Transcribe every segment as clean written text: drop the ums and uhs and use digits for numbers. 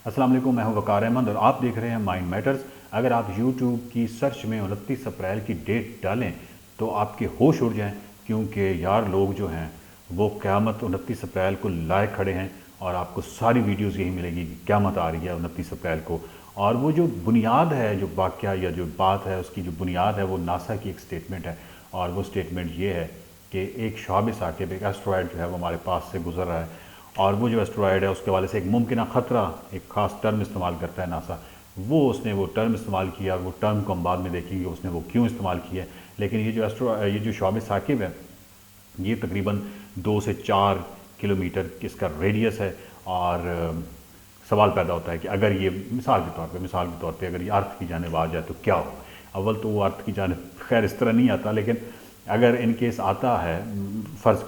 अस्सलाम वालेकुम, मैं हूं वकार अहमद और आप देख रहे हैं माइंड मैटर्स। अगर आप यूट्यूब की सर्च में 29 अप्रैल की डेट डालें तो आपके होश उड़ जाएं, क्योंकि यार लोग जो हैं वो क़यामत 29 अप्रैल को लाए खड़े हैं और आपको सारी वीडियोस यही मिलेगी कि क़यामत आ रही है 29 अप्रैल को। और वो जो बुनियाद है, जो वाक़या या जो बात है, उसकी जो बुनियाद है वो नासा की एक स्टेटमेंट है। और वो स्टेटमेंट ये है कि एक शहाब साकिब, एक एस्ट्रॉयड जो है वो हमारे पास से गुजर रहा है और वो जो एस्ट्रॉयड है उसके वाले से एक मुमकिन ख़तरा, एक ख़ास टर्म इस्तेमाल करता है नासा। उसने वो टर्म इस्तेमाल किया। वो टर्म को हम बाद में देखेंगे उसने वो क्यों इस्तेमाल किया है। लेकिन ये जो शहाब साकिब है, ये तकरीबन 2 से 4 किलोमीटर इसका रेडियस है। और सवाल पैदा होता है कि अगर ये मिसाल के तौर पे अगर ये अर्थ की जानिब आ जाए तो क्या हो। अव्वल तो वो अर्थ की जानिब खैर इस तरह नहीं आता, लेकिन अगर इन केस आता है, फ़र्ज़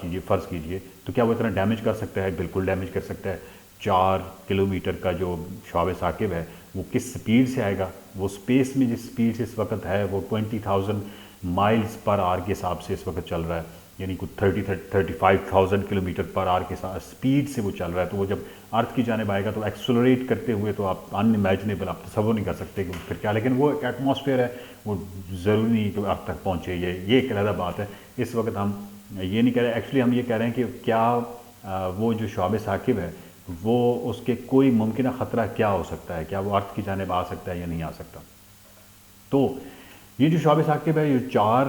कीजिए तो क्या वो इतना डैमेज कर सकता है? बिल्कुल डैमेज कर सकता है। 4 किलोमीटर का जो शहाब साकिब है वो किस स्पीड से आएगा? वो स्पेस में जिस स्पीड से इस वक्त है वो 20,000 माइल्स पर आवर के हिसाब से इस वक्त चल रहा है, यानी कुछ 35,000 किलोमीटर पर आवर के साथ स्पीड से वो चल रहा है। तो वो जब अर्थ की जानिब आएगा तो एक्सलरेट करते हुए तो आप अनइमेजिनेबल, आप तसव्वुर नहीं कर सकते कि फिर क्या। लेकिन वो एक एटमॉस्फेयर है, वो ज़रूरी नहीं कि अर्थ तक पहुँचे। ये एक अलग बात है। इस वक्त हम ये नहीं कह रहे, एक्चुअली हम ये कह रहे हैं कि क्या वो जो शहाब साकिब है वो उसके कोई मुमकिन ख़तरा क्या हो सकता है, क्या वो अर्थ की जानिब आ सकता है या नहीं आ सकता। तो ये जो शहाब साकिब है, ये 4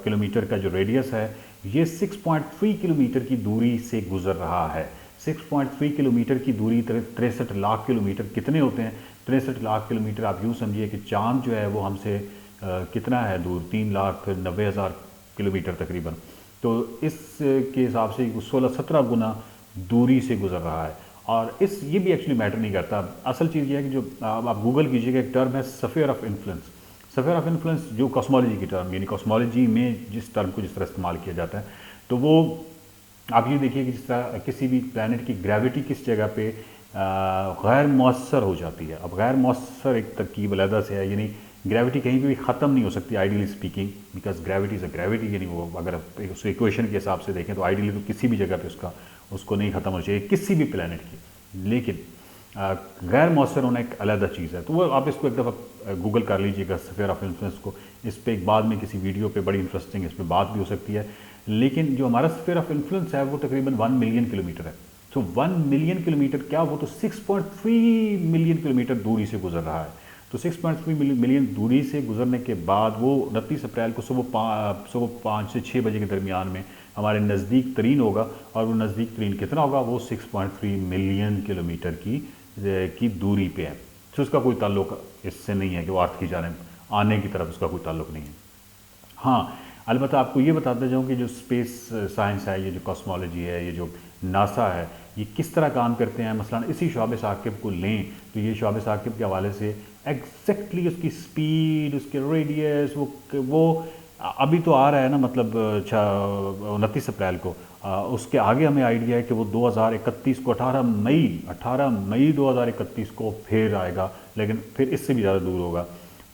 किलोमीटर का जो रेडियस है, ये 6.3 किलोमीटर की दूरी से गुजर रहा है। 6.3 किलोमीटर की दूरी 63 लाख किलोमीटर कितने होते हैं? 63 लाख किलोमीटर आप यूँ समझिए कि चाँद जो है वो हमसे कितना है दूर, 3,90,000 किलोमीटर तकरीबन। तो इस के हिसाब से 16-17 गुना दूरी से गुजर रहा है। और ये भी एक्चुअली मैटर नहीं करता। असल चीज़ ये है कि जो आप गूगल कीजिएगा, एक टर्म है sphere of influence. Sphere of influence जो कॉस्मोलॉजी की टर्म, यानी कॉस्मोलॉजी में जिस टर्म को जिस तरह इस्तेमाल किया जाता है, तो वो आप ये देखिए कि जिस तरह किसी भी प्लैनेट की ग्रेविटी किस जगह पे गैर मौसर हो जाती है। अब गैर मौसर एक तरकीब अलहदा से है, यानी ग्रेविटी कहीं भी ख़त्म नहीं हो सकती ideally speaking, because gravity is a gravity. यानी वो अगर आप उस इक्वेशन के हिसाब से देखें तो आइडियली तो किसी भी जगह पे उसको नहीं ख़त्म होना चाहिए, किसी भी प्लैनेट की। लेकिन गैर मौसर होना एक अलग चीज़ है। तो वो आप इसको एक दफ़ा गूगल कर लीजिएगा, स्फीयर ऑफ इन्फ्लुएंस को। इस पर एक बाद में किसी वीडियो पे बड़ी इंटरेस्टिंग इस पर बात भी हो सकती है। लेकिन जो हमारा स्फीयर ऑफ इन्फ्लुएंस है वो तकरीबन 1 मिलियन किलोमीटर है। तो 1 मिलियन किलोमीटर क्या, वो तो 6.3 मिलियन किलोमीटर दूरी से गुजर रहा है। तो 6.3 मिलियन दूरी से गुजरने के बाद वो 29 अप्रैल को सुबह 5 से 6 बजे के दरमियान में हमारे नज़दीक तरीन होगा। और वो नज़दीक तरीन कितना होगा? वो 6.3 मिलियन किलोमीटर की दूरी पे है। तो उसका कोई ताल्लुक इससे नहीं है कि वो अर्थ की जानिब आने की तरफ, उसका कोई ताल्लुक नहीं है। हाँ, अलबत्ता आपको ये बताते जाऊँ कि जो स्पेस साइंस है, ये जो कॉस्मोलॉजी है, ये जो नासा है, ये किस तरह काम करते हैं। मसलन इसी शहाब साकिब को लें तो ये शहाब साकिब के हवाले से एग्जैक्टली उसकी स्पीड, उसके रेडियस, वो अभी तो आ रहा है ना, मतलब 29 अप्रैल को। उसके आगे हमें आइडिया है कि वो 2031 को 18 मई 2031 को फिर आएगा, लेकिन फिर इससे भी ज़्यादा दूर होगा।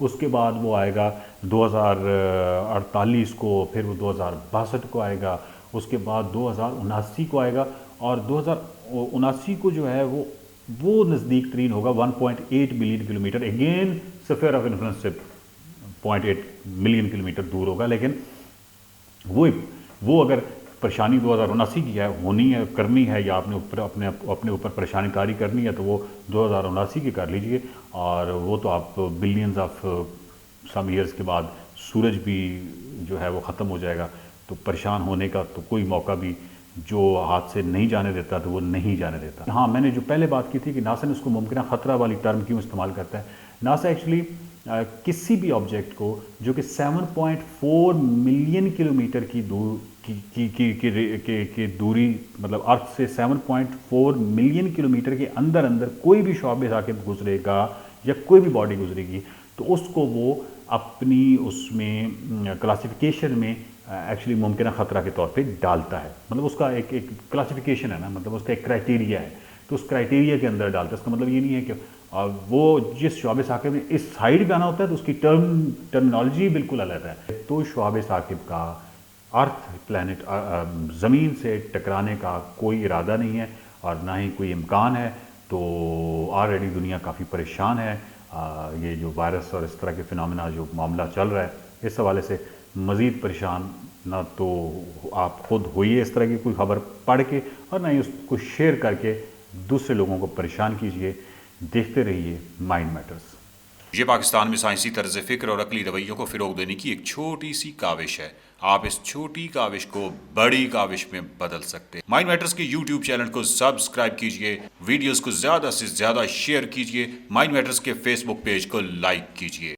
उसके बाद वो आएगा 2048 को, फिर वो 2062 को आएगा, उसके बाद 2079 को आएगा। और 2079 को जो है वो नज़दीक तरीन होगा 1.8 million kilometre. Again sphere of influence से 0.8 मिलियन किलोमीटर दूर होगा। लेकिन वो अगर परेशानी 2079 की है, होनी है, करनी है, या आपने अपने ऊपर परेशानी तारी करनी है, तो वो 2079 की कर लीजिए। और वो तो आप बिलियंस ऑफ सम ईयर्स के बाद सूरज भी जो है वो ख़त्म हो जाएगा। तो परेशान होने का तो कोई मौका भी जो हाथ से नहीं जाने देता तो वो नहीं जाने देता। हाँ, मैंने जो पहले बात की थी कि नासा ने उसको मुमकिन ख़तरा वाली टर्म क्यों इस्तेमाल करता है। नासा एक्चुअली किसी भी ऑब्जेक्ट को जो कि 7.4 मिलियन किलोमीटर की दूरी, मतलब अर्थ से 7.4 मिलियन किलोमीटर के अंदर अंदर कोई भी शहाब साकिब गुजरेगा या कोई भी बॉडी गुजरेगी, तो उसको वो अपनी उसमें क्लासिफिकेशन में एक्चुअली मुमकिन ख़तरा के तौर पे डालता है। मतलब उसका एक क्लासिफिकेशन है ना, मतलब उसका एक क्राइटेरिया है, तो उस क्राइटेरिया के अंदर डालता है। इसका मतलब ये नहीं है कि वो जिस शहाब साकिब में इस साइड पे आना होता है तो उसकी टर्मिनोलॉजी बिल्कुल अलग है। तो शहाब साकिब का अर्थ प्लैनेट ज़मीन से टकराने का कोई इरादा नहीं है और ना ही कोई इम्कान है। तो ऑलरेडी दुनिया काफ़ी परेशान है। ये जो वायरस और इस तरह के फिनोमेना जो मामला चल रहा है, इस हवाले से मज़ीद परेशान ना तो आप खुद होइए इस तरह की कोई ख़बर पढ़ के, और ना ही उसको शेयर करके दूसरे लोगों को परेशान कीजिए। देखते रहिए माइंड मैटर्स। ये पाकिस्तान में साइंसी तर्ज फ़िक्र और अकली रवैयों को फ़रोग़ देने की एक छोटी सी काविश है। आप इस छोटी काविश को बड़ी काविश में बदल सकते हैं। माइंड मैटर्स के यूट्यूब चैनल को सब्सक्राइब कीजिए, वीडियोस को ज़्यादा से ज़्यादा शेयर कीजिए, माइंड मैटर्स के फेसबुक पेज को लाइक कीजिए।